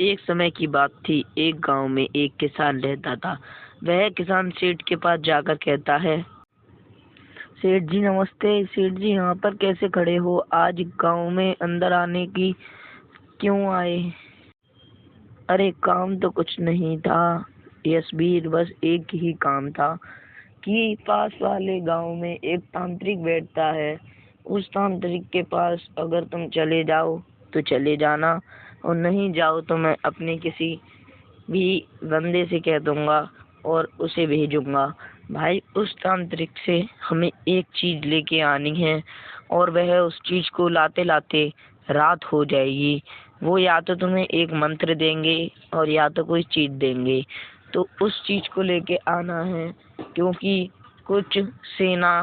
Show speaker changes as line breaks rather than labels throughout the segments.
एक समय की बात थी। एक गांव में एक किसान रहता था। वह किसान सेठ के पास जाकर कहता है, सेठ जी नमस्ते। सेठ जी यहाँ पर कैसे खड़े हो? आज गांव में अंदर आने की क्यों आए? अरे काम तो कुछ नहीं था यशबीर, बस एक ही काम था कि पास वाले गांव में एक तांत्रिक बैठता है। उस तांत्रिक के पास अगर तुम चले जाओ तो चले जाना, और नहीं जाओ तो मैं अपने किसी भी बंदे से कह दूंगा और उसे भेजूंगा। भाई उस तांत्रिक से हमें एक चीज लेके आनी है, और वह उस चीज को लाते लाते रात हो जाएगी। वो या तो तुम्हें एक मंत्र देंगे और या तो कोई चीज देंगे। तो उस चीज को लेके आना है, क्योंकि कुछ सेना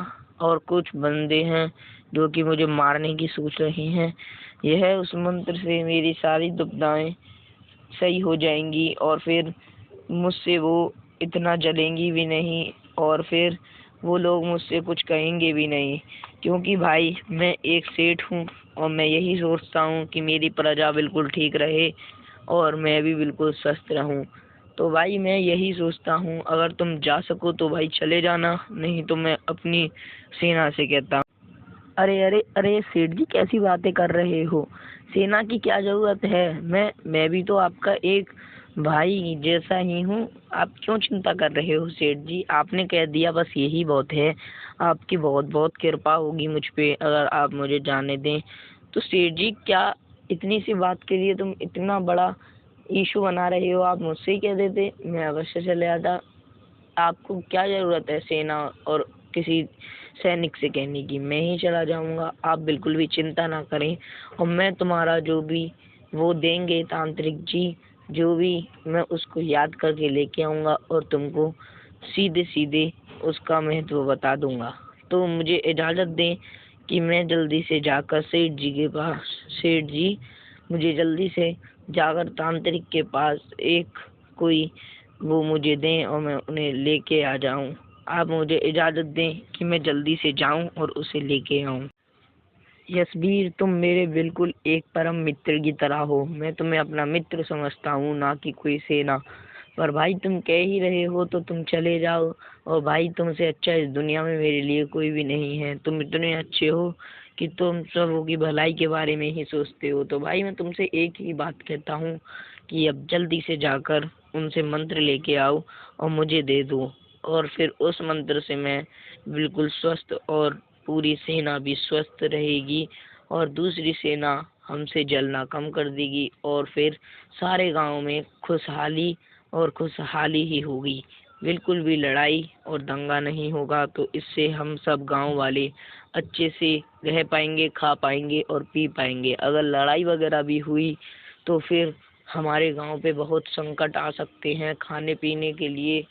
और कुछ बंदे हैं जो कि मुझे मारने की सोच रहे हैं। यह उस मंत्र से मेरी सारी दुविधाएं सही हो जाएंगी, और फिर मुझसे वो इतना जलेंगी भी नहीं, और फिर वो लोग मुझसे कुछ कहेंगे भी नहीं। क्योंकि भाई मैं एक सेठ हूँ और मैं यही सोचता हूँ कि मेरी प्रजा बिल्कुल ठीक रहे और मैं भी बिल्कुल स्वस्थ रहूँ। तो भाई मैं यही सोचता हूँ, अगर तुम जा सको तो भाई चले जाना, नहीं तो मैं अपनी सेना से कहता हूँ। अरे अरे अरे सेठ जी कैसी बातें कर रहे हो? सेना की क्या जरूरत है? मैं भी तो आपका एक भाई जैसा ही हूँ। आप क्यों चिंता कर रहे हो सेठ जी? आपने कह दिया बस यही बहुत है। आपकी बहुत बहुत कृपा होगी मुझ पे अगर आप मुझे जाने दें। तो सेठ जी क्या इतनी सी बात के लिए तुम इतना बड़ा इशू बना रहे हो? आप मुझसे ही कह देते, मैं अवश्य चले आता। आपको क्या जरूरत है सेना और किसी सैनिक से कहने की? मैं ही चला जाऊंगा, आप बिल्कुल भी चिंता ना करें। और मैं तुम्हारा जो भी वो देंगे तांत्रिक जी, जो भी, मैं उसको याद करके लेके आऊंगा और तुमको सीधे सीधे उसका महत्व बता दूंगा। तो मुझे इजाजत दें कि मैं जल्दी से जाकर सेठ जी के पास, सेठ जी मुझे जल्दी से जाकर तांत्रिक के पास एक कोई वो मुझे दें और मैं उन्हें लेके आ जाऊं। आप मुझे इजाजत दें कि मैं जल्दी से जाऊं और उसे लेके आऊं। यशबीर तुम मेरे बिल्कुल एक परम मित्र की तरह हो। मैं तुम्हें अपना मित्र समझता हूँ, ना कि कोई सेना। पर भाई तुम कह ही रहे हो तो तुम चले जाओ। और भाई तुमसे अच्छा इस दुनिया में मेरे लिए कोई भी नहीं है। तुम इतने अच्छे हो कि तुम सबों की भलाई के बारे में ही सोचते हो। तो भाई मैं तुमसे एक ही बात कहता हूँ कि अब जल्दी से जाकर उनसे मंत्र लेके आओ और मुझे दे दो, और फिर उस मंत्र से मैं बिल्कुल स्वस्थ और पूरी सेना भी स्वस्थ रहेगी, और दूसरी सेना हमसे जलना कम कर देगी, और फिर सारे गांव में खुशहाली और खुशहाली ही होगी। बिल्कुल भी लड़ाई और दंगा नहीं होगा। तो इससे हम सब गांव वाले अच्छे से रह पाएंगे, खा पाएंगे और पी पाएंगे। अगर लड़ाई वगैरह भी हुई तो फिर हमारे गांव पे बहुत संकट आ सकते हैं, खाने पीने के लिए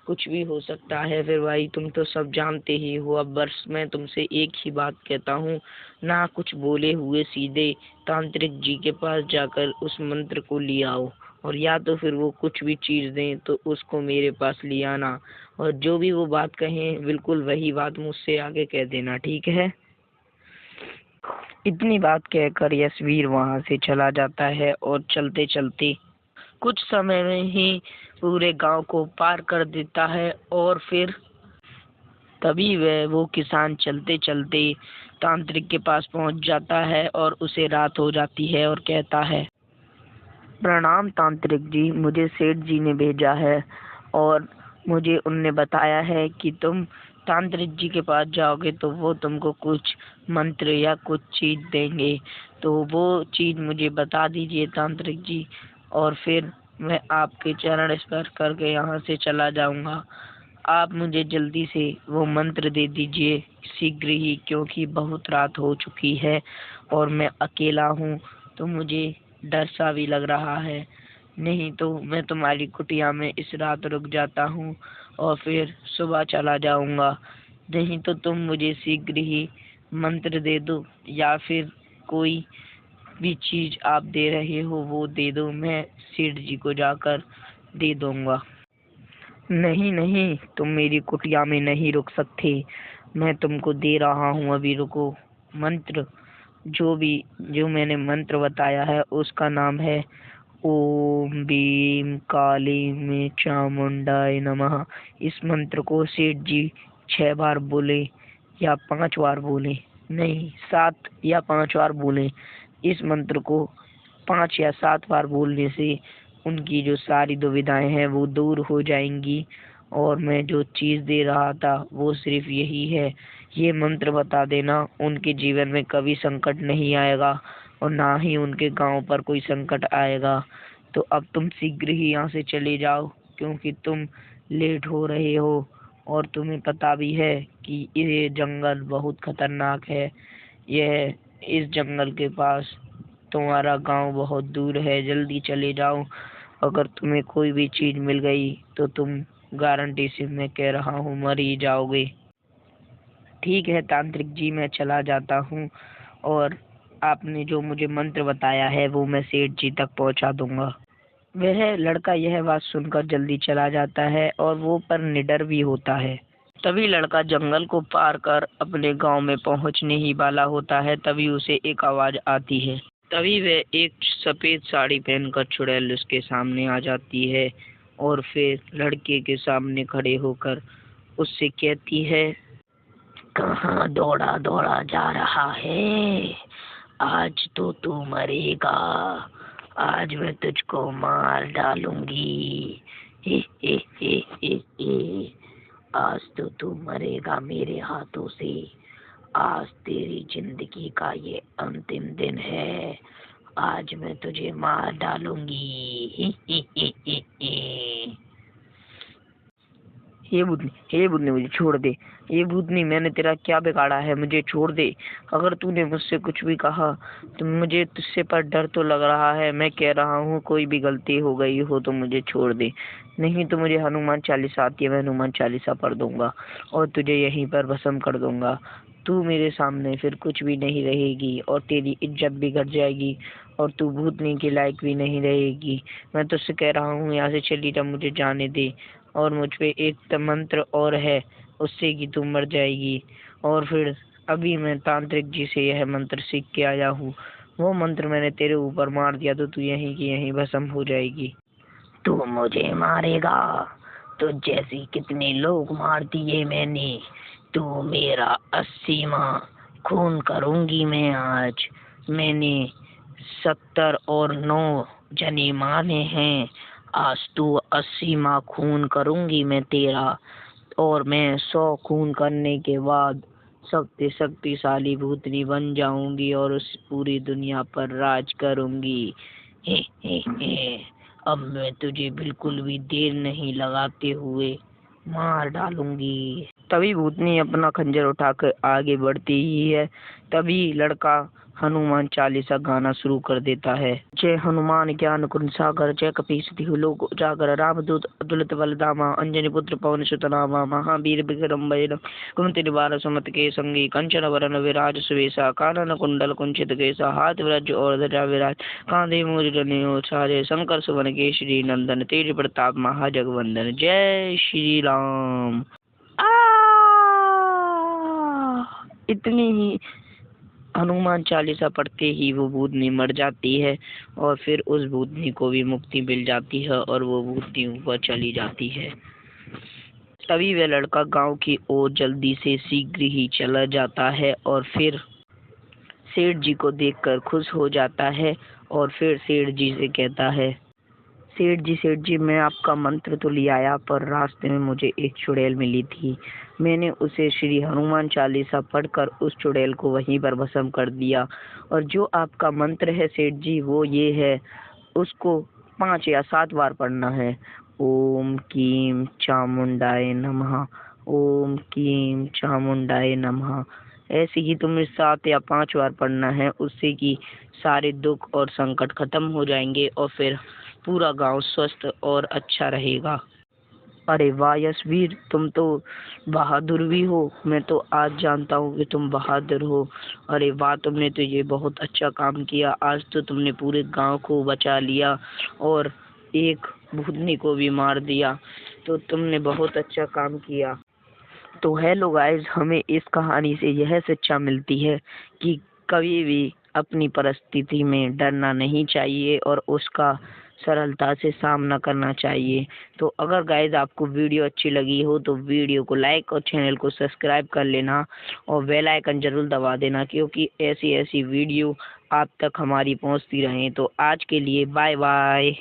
कुछ भी हो सकता है। फिर भाई तुम तो सब जानते ही हो। अब बस मैं तुमसे एक ही बात कहता हूँ, ना कुछ बोले हुए सीधे तांत्रिक जी के पास जाकर उस मंत्र को ले आओ, और या तो फिर वो कुछ भी चीज दें तो उसको मेरे पास ले आना, और जो भी वो बात कहें बिल्कुल वही बात मुझसे आगे कह देना, ठीक है? इतनी बात कहकर यशवीर वहां से चला जाता है, और चलते चलते कुछ समय में ही पूरे गांव को पार कर देता है। और फिर तभी वह वो किसान चलते चलते तांत्रिक के पास पहुंच जाता है और उसे रात हो जाती है और कहता है, प्रणाम तांत्रिक जी, मुझे सेठ जी ने भेजा है और मुझे उनने बताया है कि तुम तांत्रिक जी के पास जाओगे तो वो तुमको कुछ मंत्र या कुछ चीज देंगे। तो वो चीज मुझे बता दीजिए तांत्रिक जी, और फिर मैं आपके चरण स्पर्श करके यहाँ से चला जाऊंगा। आप मुझे जल्दी से वो मंत्र दे दीजिए शीघ्र ही, क्योंकि बहुत रात हो चुकी है और मैं अकेला हूँ। तो मुझे डर सा भी लग रहा है। नहीं तो मैं तुम्हारी कुटिया में इस रात रुक जाता हूँ और फिर सुबह चला जाऊंगा। नहीं तो तुम मुझे शीघ्र ही मंत्र दे दो, या फिर कोई भी चीज आप दे रहे हो वो दे दो, मैं सेठ जी को जाकर दे दूंगा। नहीं नहीं, तुम मेरी कुटिया में नहीं रुक सकते। मैं तुमको दे रहा हूँ, अभी रुको। मंत्र जो मैंने मंत्र बताया है उसका नाम है ओम बीम काली में चामुंडाय नमः। इस मंत्र को सेठ जी 6 बार बोले या 5 बार बोले, नहीं 7 या 5 बार बोले। इस मंत्र को 5 या 7 बार बोलने से उनकी जो सारी दुविधाएं हैं वो दूर हो जाएंगी। और मैं जो चीज़ दे रहा था वो सिर्फ यही है, ये मंत्र बता देना, उनके जीवन में कभी संकट नहीं आएगा और ना ही उनके गांव पर कोई संकट आएगा। तो अब तुम शीघ्र ही यहाँ से चले जाओ, क्योंकि तुम लेट हो रहे हो और तुम्हें पता भी है कि ये जंगल बहुत खतरनाक है। यह इस जंगल के पास तुम्हारा गांव बहुत दूर है, जल्दी चले जाओ। अगर तुम्हें कोई भी चीज मिल गई तो तुम गारंटी से मैं कह रहा हूँ मर ही जाओगे। ठीक है तांत्रिक जी, मैं चला जाता हूँ और आपने जो मुझे मंत्र बताया है वो मैं सेठ जी तक पहुँचा दूंगा। वह लड़का यह बात सुनकर जल्दी चला जाता है और वो पर निडर भी होता है। तभी लड़का जंगल को पार कर अपने गांव में पहुंचने ही वाला होता है, तभी उसे एक आवाज आती है। तभी वह एक सफेद साड़ी पहनकर चुड़ैल उसके सामने आ जाती है और फिर लड़के के सामने खड़े होकर उससे कहती है, कहाँ दौड़ा दौड़ा जा रहा है? आज तो तू मरेगा। आज मैं तुझको मार डालूंगी। हे हे हे हे हे। आज तो तू मरेगा मेरे हाथों से। आज तेरी जिंदगी का ये अंतिम दिन है। आज मैं तुझे मार डालूंगी। हे हे हे हे हे। हे भूतनी मुझे छोड़ दे। ये भूतनी, मैंने तेरा क्या बिगाड़ा है? मुझे छोड़ दे। अगर तूने मुझसे कुछ भी कहा तो मुझे तुझसे पर डर तो लग रहा है। मैं कह रहा हूँ कोई भी गलती हो गई हो तो मुझे छोड़ दे, नहीं तो मुझे हनुमान चालीसा आती है, मैं हनुमान चालीसा पढ़ दूंगा और तुझे यहीं पर भस्म कर दूंगा। तू मेरे सामने फिर कुछ भी नहीं रहेगी और तेरी इज्जत भी घट जाएगी और तू भूतनी के लायक भी नहीं रहेगी। मैं तुझसे कह रहा हूँ यहाँ से चली जा, मुझे जाने दे। और मुझ पे एक मंत्र और है, उससे कि तू मर जाएगी। और फिर अभी मैं तांत्रिक जी से यह मंत्र सीख के आया हूँ, वो मंत्र मैंने तेरे ऊपर मार दिया तो तू यहीं की यहीं भस्म हो जाएगी। तू मुझे मारेगा? तो जैसे कितने लोग मार दिए मैंने। तू मेरा 80वां खून करूंगी मैं आज। मैंने 70 और 9 जने मारे हैं। आज तू 80वां खून करूंगी मैं तेरा। और मैं 100 खून करने के बाद सबसे शक्तिशाली भूतनी बन जाऊंगी और उस पूरी दुनिया पर राज करूंगी। हे हे हे। अब मैं तुझे बिल्कुल भी देर नहीं लगाते हुए मार डालूंगी। तभी भूतनी अपना खंजर उठाकर आगे बढ़ती ही है। तभी लड़का हनुमान चालीसा गाना शुरू कर देता है। जय हनुमान ज्ञान कुंज सागर, जय कपीस तिहु लोक उजागर, रामदूत अतुलित बलधामा, अंजनी पुत्र पवन सुत नामा, महावीर विक्रम बजरंग कुमति निवार सुमति के संगी, कंचन वरन विराज सुवेशा, कानन कुंडल कुंचित केसा, हाथ विराज और ध्वजा विराज, कांधे मूज जनेऊ साजे, शंकर सुवन केसरी नंदन, तेज प्रताप महाजगवंदन। जय श्री राम। इतनी ही हनुमान चालीसा पढ़ते ही वो भूतनी मर जाती है और फिर उस भूतनी को भी मुक्ति मिल जाती है और वो भूतनी ऊपर चली जाती है। तभी वह लड़का गांव की ओर जल्दी से शीघ्र ही चला जाता है और फिर सेठ जी को देखकर खुश हो जाता है और फिर सेठ जी से कहता है, सेठ जी मैं आपका मंत्र तो ले आया, पर रास्ते में मुझे एक चुड़ैल मिली थी। मैंने उसे श्री हनुमान चालीसा पढ़कर उस चुड़ैल को वहीं पर भस्म कर दिया। और जो आपका मंत्र है सेठ जी वो ये है, उसको 5 या 7 बार पढ़ना है। ओम कीम चामुंडाय नमः, ओम कीम चामुंडाय नमः। ऐसे ही तुम्हें 7 या 5 बार पढ़ना है, उससे कि सारे दुख और संकट खत्म हो जाएंगे और फिर पूरा गांव स्वस्थ और अच्छा रहेगा। अरे वाह यशवीर, तुम तो बहादुर भी हो। मैं तो आज जानता हूँ कि तुम बहादुर हो। अरे वाह, तुमने तो ये बहुत अच्छा काम किया। आज तो तुमने पूरे गांव को बचा लिया और एक भूतनी को भी मार दिया। तो तुमने बहुत अच्छा काम किया। तो हेलो गाइस, हमें इस कहानी से यह शिक्षा मिलती है कि कभी भी अपनी परिस्थिति में डरना नहीं चाहिए और उसका सरलता से सामना करना चाहिए। तो अगर गाइज आपको वीडियो अच्छी लगी हो तो वीडियो को लाइक और चैनल को सब्सक्राइब कर लेना और बेल आइकन जरूर दबा देना, क्योंकि ऐसी ऐसी वीडियो आप तक हमारी पहुंचती रहें। तो आज के लिए बाय बाय।